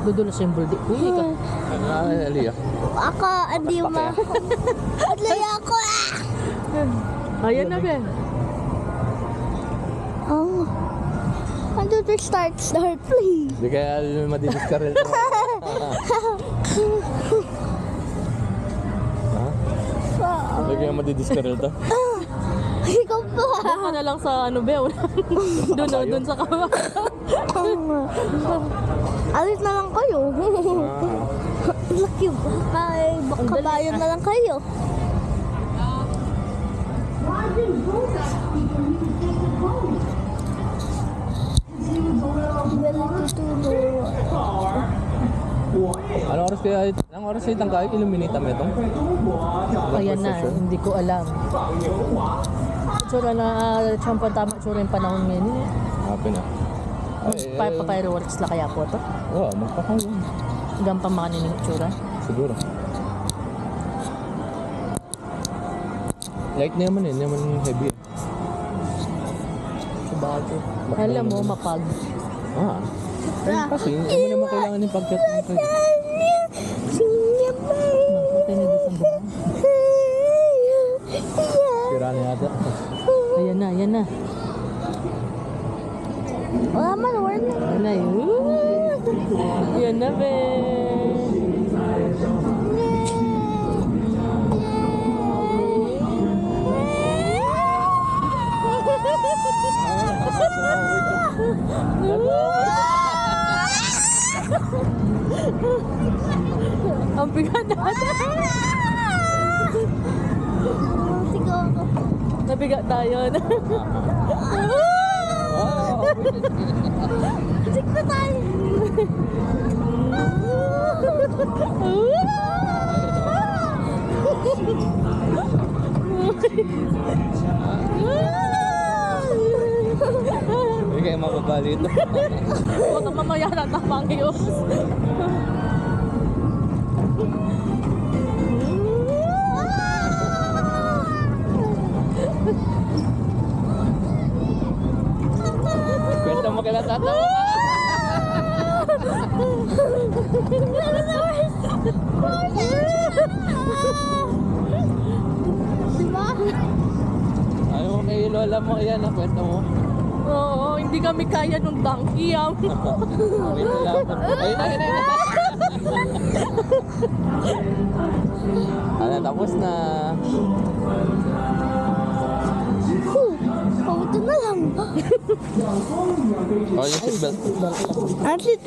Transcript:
Dudulas yung buldi. Uy, ka. Aliyah. Ako, hindi ma. Adlay ako. Ayan na, be. Oh. Ano to start, please. Hindi kaya madidiskarel to. Ha? Hindi kaya madidiskarel to. Ikaw pa. Doon ka na lang sa ano, be. Doon sa kawa. Alis na lang kayo. Laki ba? Ay, baka bayo na lang kayo. Anong oras kayo tangkay? Illuminate mo itong? Ayan na, hindi ko alam. Tsura na, tiyempo tama tsura yung panahon ngayon. Happy na. Fireworks la kaya po to. Oo, magpakayo. Hanggang pa makaninig tsura. Siguro. Light na yaman eh, hindi naman heavy. Sabagay. Alam mo, mapag. Ah. Ayun kasi, hindi mo naman kailangan yung pagkat ng kayo. Makapatay na doon sa Tira na yata. Ayan na, ayan na. Wala man, wala na. Ayan na yun. Ayan na, be. Ang bigat natin. Sige ako. Nabigat tayo na. Sige na tayo. Hindi kayo mapabali ito. Huwag kang mamaya na tapangiyos. Kwento mo kila tata. Diba? Ayaw mo kay lola mo, yan ang kwento mo. Oo, hindi kami kaya nung tangkiyam. Wait lang. Ayun na, ayun na. Ano, tapos na. Pauto na lang. Oh, yung seatbelt. Ang sit